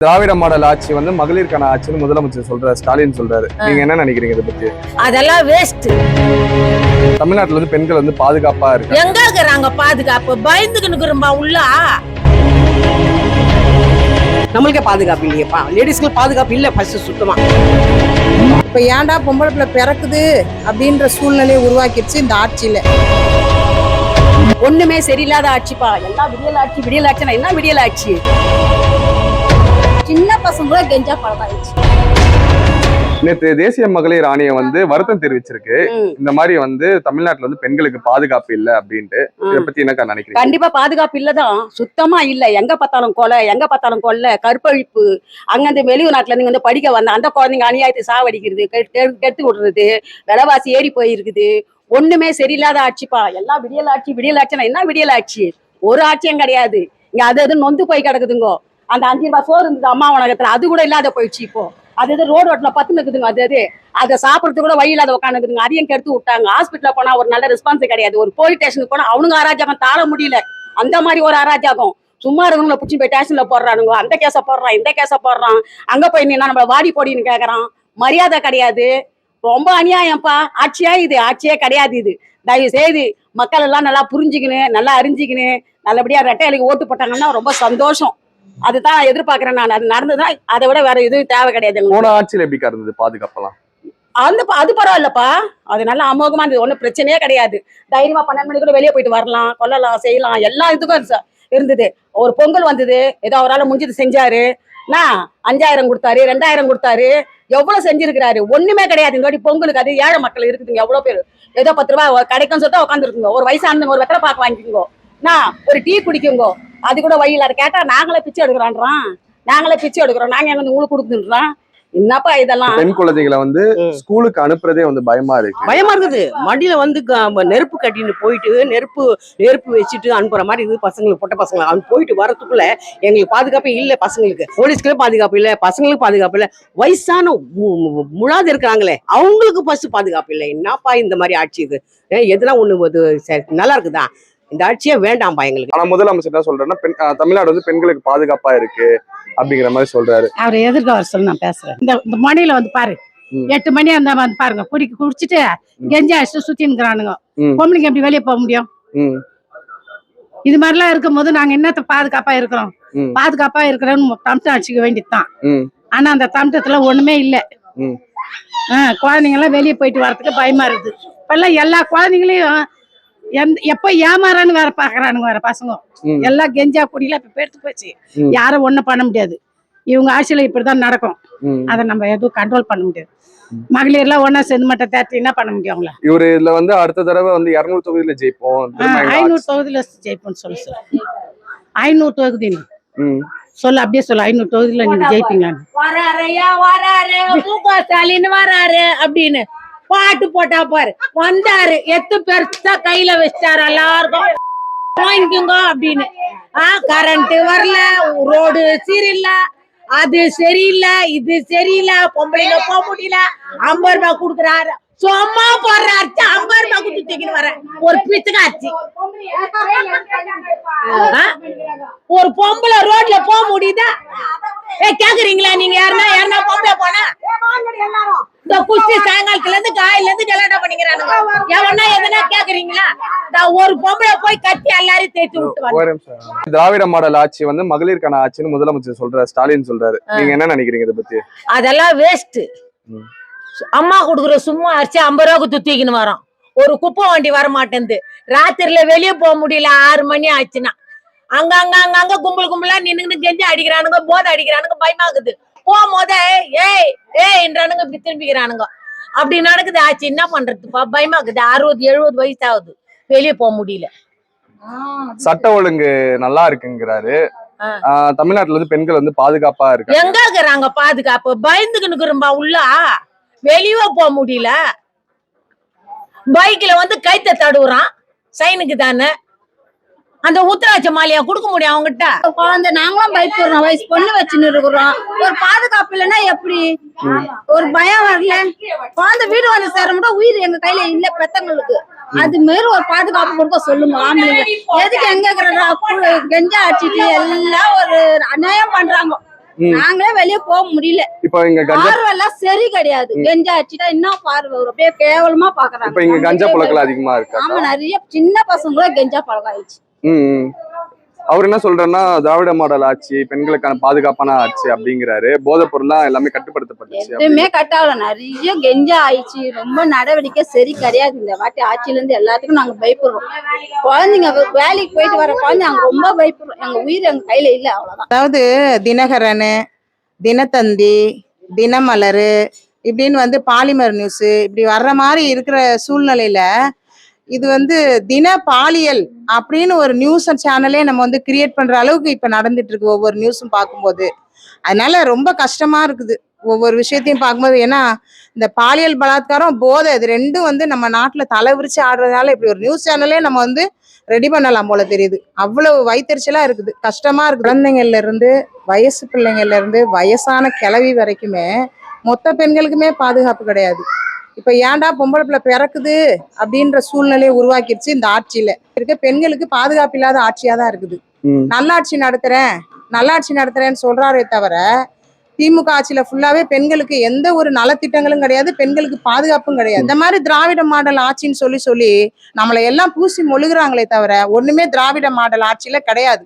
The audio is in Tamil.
திராவிட மாடல் ஆட்சி வந்து மகளிருக்கான ஆட்சின்னு முதலமைச்சர் சொல்றாரு, ஸ்டாலின் சொல்றாரு. நீங்க என்ன நினைக்கிறீங்க இதை பத்தி? அதெல்லாம் வேஸ்ட். தமிழ்நாட்டுல வந்து பெண்கள் வந்து பாதுகாப்பா இருக்கு. எங்க இருக்கிறாங்க பாதுகாப்பு? பயந்துக்கிட்டு உள்ள. நம்மளுக்கே பாதுகாப்பு இல்லையப்பா, லேடிஸ்க்கு பாதுகாப்பு இல்ல ஃபர்ஸ்ட் சுத்தமா. இப்ப ஏன்டா பொம்பளை பிள்ளை பிறக்குது அப்படின்ற சூழ்நிலையை உருவாக்கிடுச்சு இந்த ஆட்சியில. ஒண்ணுமே சரியில்லாத ஆட்சிப்பா, எல்லாம் விடியல் ஆட்சினா என்ன விடியல் ஆட்சி? சின்ன பசங்க கூட கெஞ்சா பழமாயிடுச்சு. நேற்று தேசிய மகளிர் ஆணையம் வந்து வருத்தம் தெரிவிச்சிருக்கு. இந்த மாதிரி வந்து தமிழ்நாட்டுல வந்து பெண்களுக்கு பாதுகாப்பு இல்ல அப்படின்ட்டு. இதை பத்தி என்ன நினைக்கிறீங்க? கண்டிப்பா பாதுகாப்பு இல்லதான், சுத்தமா இல்ல. எங்க பார்த்தாலும் கொலை, எங்க பார்த்தாலும் கொலை, கற்பழிப்பு. அங்க இந்த வெளிநாட்டுல இருந்து வந்து படிக்க வந்த அந்த குழந்தைங்க அநியாயத்தை சாவடிக்கிறது, கெடுத்து விடுறது, விலைவாசி ஏறி போயிருக்குது. ஒண்ணுமே சரியில்லாத ஆட்சிப்பா, எல்லாம் விடியல் ஆட்சினா என்ன விடியல் ஆட்சி? ஒரு ஆட்சியும் கிடையாது. இங்க அது நொந்து போய் கிடக்குதுங்கோ. அந்த 5 ரூபாய் சோறு இருந்தது அம்மா உலகத்துல, அது கூட இல்லாத போயிடுச்சு. இப்போ அது ரோடு ஓட்டில பத்து நிற்குதுங்க. அதை சாப்பிடறதுக்கு கூட வழி இல்லாத உட்காந்துக்குதுங்க. அதையும் கெடுத்து விட்டாங்க. ஹாஸ்பிட்டல போனா ஒரு நல்ல ரெஸ்பான்ஸ் கிடையாது. ஒரு போலீஸ் ஸ்டேஷனுக்கு போனா அவனுங்க அராஜகம் தாழ முடியல. அந்த மாதிரி ஒரு அராஜகம். சும்மா இருக்கவங்கள பிடிச்சி போய் ஸ்டேஷன்ல போடுறானுங்க. அந்த கேஸை போடுறான், இந்த கேஸை போடுறான். அங்க போய் நீ நம்மள வாடி போடின்னு கேட்கறான். மரியாதை கிடையாது. ரொம்ப அநியாயம்ப்பா. ஆட்சியே கிடையாது இது. தயவு செய்து மக்கள் எல்லாம் நல்லா புரிஞ்சுக்கின்னு, நல்லா அறிஞ்சிக்கின்னு, நல்லபடியா ரெட்டை இலைக்கு ஓட்டு போட்டாங்கன்னா ரொம்ப சந்தோஷம். அதுதான் எதிர்பார்க்கிறேன் நான். அது நடந்ததுதான். அதை விட வேற எதுவும் தேவை கிடையாது. போன ஆட்சியில எப்படி இருந்தது பாதுகாப்பெல்லாம்? அது பரவாயில்லப்பா, அது நல்லா அமோகமா இருந்தது. ஒன்றும் பிரச்சனையே கிடையாது. தைரியமா 12 மணிக்கு கூட வெளியே போயிட்டு வரலாம், கொல்லலாம், செய்யலாம். எல்லா இதுக்கும் இருந்தது. ஒரு பொங்கல் வந்தது, ஏதோ அவரால் முடிஞ்சது செஞ்சாரு. 5000 கொடுத்தாரு, 2000 கொடுத்தாரு. எவ்வளவு செஞ்சிருக்கிறாரு? ஒண்ணுமே கிடையாது. இந்த வாட்டி பொங்கலுக்கு அது ஏழை மக்கள் இருக்குதுங்க எவ்வளவு பேர். ஏதோ 10 ரூபாய் கிடைக்கும் சொல்லிட்டு உட்காந்துருக்குங்க. ஒரு வயசானவங்க ஒரு வெத்தலை பாக்கு வாங்கிக்கோங்க, ஒரு டீ குடிக்குங்க. அது கூட வழியில கேட்டா நாங்களே பிச்சை எடுக்கிறோம். நாங்க எங்க உங்களுக்கு கொடுக்குறோம். என்னப்பா இதெல்லாம்? பெண் குழந்தைகளை வந்து ஸ்கூலுக்கு அனுப்புறதே வந்து பயமா இருக்குது. மடியில வந்து நெருப்பு கட்டின்னு போயிட்டு நெருப்பு வச்சுட்டு அனுப்புற மாதிரி இது. பசங்களுக்கு பொட்ட பசங்களை அவன் போயிட்டு வரதுக்குள்ள எங்களுக்கு பாதுகாப்பு இல்ல. பசங்களுக்கு போலீஸ்க்கு பாதுகாப்பு இல்ல, பசங்களுக்கு பாதுகாப்பு இல்ல. வயசான முழாது இருக்கிறாங்களே அவங்களுக்கு ஃபர்ஸ்ட் பாதுகாப்பு இல்லை. என்னப்பா இந்த மாதிரி ஆட்சி இது? எதுனா ஒண்ணு நல்லா இருக்குதா? இந்த ஆட்சியே வேண்டாம்பா எங்களுக்கு. ஆனா முதலமைச்சர் என்ன சொல்றாருன்னா, தமிழ்நாடு வந்து பெண்களுக்கு பாதுகாப்பா இருக்கு அப்படிங்கிற மாதிரி சொல்றாரு. அவரை எதிர்க்க வர சொல்லி நான் பேசுறேன். இந்த மணியில வந்து பாரு, 8 மணி அந்த வந்து பாருங்க, குடிச்சிட்டு கெஞ்சா அடிச்சு சுத்தின்னுக்குறானுங்க. பொம்பளைங்க எப்படி வெளியே போக முடியும்? இது மாதிரிலாம் இருக்கும் போது நாங்க என்னத்த பாதுகாப்பா இருக்கிறோம்? பாதுகாப்பா இருக்கிறோம்னு தம்டம் அடிச்சுக்க வேண்டியதுதான். ஆனா அந்த தம்டத்துல ஒண்ணுமே இல்ல. குழந்தைங்க எல்லாம் வெளியே போயிட்டு வரதுக்கு பயமா இருக்குது. இப்பெல்லாம் எல்லா குழந்தைங்களையும் எப்ப ஏமாறான்னு வேற பாக்குறானுங்க. வேற பசங்க எல்லாம் கெஞ்சா குடியில இப்ப எடுத்து போச்சு. யாரும் ஒண்ணும் பண்ண முடியாது. இவங்க ஆட்சியில இப்படிதான் நடக்கும். அதை நம்ம எதுவும் கண்ட்ரோல் பண்ண முடியாது. மகளிர் எல்லாம் ஒன்னா சேர்ந்து மட்டும் தேர்த்தி என்ன பண்ண முடியும் அவங்கள? இவரு இதுல வந்து அடுத்த தடவை வந்து 200 தொகுதியில ஜெயிப்போம், 500 தொகுதியில ஜெயிப்போம்னு சொல்லு. 500 தொகுதி சொல்லு, அப்படியே சொல்லு. 500 தொகுதியில நீங்க ஜெயிப்பீங்களான்னு. ஸ்டாலின் வராரு அப்படின்னு பாட்டு போட்டா பாரு. வந்தாரு, எத்து பெருசா கையில வச்சிட்டாரு. எல்லாருக்கும் வாங்கிக்கோங்க அப்படின்னு. கரண்ட் வரல, ரோடு சரியில்லை, அது சரியில்லை, இது சரியில்லை, பொம்பளைங்க போக முடியல. 50 ரூபாய் கொடுக்குறாரு, சும்மா போடுறாரு. 50 ரூபாய் கொடுத்து தூக்கின்னு வர ஒரு பிச்சுக்காச்சு. ஒரு பொம்பளை ரோட்ல போக முடியுதா? கேக்குறீங்களா நீங்க? யாருன்னா பொம்பளை போனா இந்த குச்சி சாயங்காலத்துல இருந்து காயில இருந்து கல்யாணம் பண்ணிக்கிறானுங்க. எவனா எதனா கேக்குறீங்களா? ஒரு பொம்பளை போய் கத்தி எல்லாரையும் தேய்ச்சி விட்டு. திராவிட மாடல் ஆட்சி வந்து மகளிருக்கான ஆட்சின்னு முதலமைச்சர் சொல்றாரு, ஸ்டாலின் சொல்றாரு. நீங்க என்ன நினைக்கிறீங்க இதை பத்தி? அதெல்லாம் வேஸ்ட். அம்மா கொடுக்குற சும்மா அரிசி 50 ரூபாய்க்கு தூக்கின்னு வரோம். ஒரு குப்பை வண்டி வர மாட்டேங்குது. ராத்திரில வெளியே போக முடியல. 6 மணி ஆச்சுன்னா அங்க கும்பலா நின்னுன்னு கெஞ்சி அடிக்கிறானுங்க, போதை அடிக்கிறானுங்க. பயமாக்குது. போகும்போதே ஏன்றானுங்க, இப்படி திரும்பிக்கிறானுங்க. அப்படி நடக்குது ஆச்சு. என்ன பண்றதுப்பா? பயமாக்குது. 60-70 வயசு ஆகுது, வெளியே போக முடியல. சட்ட ஒழுங்கு நல்லா இருக்குங்கிறாரு. தமிழ்நாட்டுல வந்து பெண்கள் வந்து பாதுகாப்பா இருக்கு. எங்க இருக்கிறாங்க பாதுகாப்பு? பயந்துக்கின்னு உள்ள. வெளியே போக முடியல. பைக்ல வந்து கைத்த தடுவுறான். சைனுக்கு தானே அந்த உத்தராட்ச மாலையா கொடுக்க முடியும் அவங்ககிட்ட? குழந்தை நாங்களும் பயப்படுறோம். வயசு பொண்ணு வச்சுன்னு இருக்கிறோம். ஒரு பாதுகாப்பு இல்லைன்னா எப்படி? ஒரு பயம் வரல. குழந்தை வீடு வந்து சேர மட்டும் உயிர் எங்க கையில இல்ல பெத்தங்களுக்கு. அது மாரி ஒரு பாதுகாப்பு கொடுக்க சொல்லுங்க. ஆம்பளைங்க எதுக்கு எங்க இருக்கிற கெஞ்சா அடிச்சுட்டு எல்லாம் ஒரு அநியாயம் பண்றாங்க. நாங்களே வெளியே போக முடியல. இப்ப இங்க கஞ்சா பார்வை எல்லாம் சரி கிடையாது. கெஞ்சா அடிச்சுட்டா இன்னும் பார்வை வரும். அப்படியே கேவலமா பாக்குறாங்க. இப்ப இங்க கஞ்சா புழக்கம் அதிகமா இருக்கா? ஆமா, நிறைய சின்ன பசங்க கூட கெஞ்சா பழக்கம் ஆயிடுச்சு. அவர் என்ன சொல்றாருன்னா திராவிட மாடல் ஆட்சி, பெண்களுக்கான பாதுகாப்பான ஆட்சி அப்படிங்கிறாரு. போதைப் பொருள்லாம் எல்லாமே கட்டுப்படுத்தப்பட்டுச்சு. எதுவுமே கட்டாகல, நிறைய கெஞ்சா ஆயிடுச்சு. ரொம்ப நடவடிக்கை சரி கிடையாது. இந்த வாட்டி ஆட்சியில இருந்து எல்லாத்துக்கும் நாங்க பயப்படுறோம். குழந்தைங்க வேலைக்கு போயிட்டு வர குழந்தைங்க நாங்க ரொம்ப பயப்படுறோம். எங்க உயிர் எங்க கையில இல்ல, அவ்வளவுதான். அதாவது தினகரன், தினத்தந்தி, தினமலர் இப்படின்னு வந்து பாலிமர் நியூஸ் இப்படி வர்ற மாதிரி இருக்கிற சூழ்நிலையில இது வந்து தின பாலியல் அப்படின்னு ஒரு நியூஸ் சேனலே நம்ம வந்து கிரியேட் பண்ற அளவுக்கு இப்ப நடந்துட்டு இருக்கு ஒவ்வொரு நியூஸும் பார்க்கும்போது. அதனால ரொம்ப கஷ்டமா இருக்குது ஒவ்வொரு விஷயத்தையும் பார்க்கும்போது. ஏன்னா இந்த பாலியல் பலாத்காரம், போதை, இது ரெண்டும் வந்து நம்ம நாட்டுல தலை விரிச்சு ஆடுறதுனால இப்படி ஒரு நியூஸ் சேனலே நம்ம வந்து ரெடி பண்ணலாம் போல தெரியுது. அவ்வளவு வயிற்றுச்சலா இருக்குது, கஷ்டமா இருக்கு. குழந்தைங்கள்ல இருந்து வயசு பிள்ளைங்கள்ல இருந்து வயசான கிழவி வரைக்குமே மொத்த பெண்களுக்குமே பாதுகாப்பு கிடையாது. இப்ப ஏன்டா பொம்பளை பிள்ளை பிறக்குது அப்படின்ற சூழ்நிலையை உருவாக்கிடுச்சு இந்த ஆட்சியில இருக்க. பெண்களுக்கு பாதுகாப்பு இல்லாத ஆட்சியா தான் இருக்குது. நல்லாட்சி நடத்துறேன்னு சொல்றாரே தவிர திமுக ஆட்சியில ஃபுல்லாவே பெண்களுக்கு எந்த ஒரு நலத்திட்டங்களும் கிடையாது, பெண்களுக்கு பாதுகாப்பும் கிடையாது. இந்த மாதிரி திராவிட மாடல் ஆட்சின்னு சொல்லி நம்மளை எல்லாம் பூசி மொழுகுறாங்களே தவிர ஒண்ணுமே திராவிட மாடல் ஆட்சியில கிடையாது.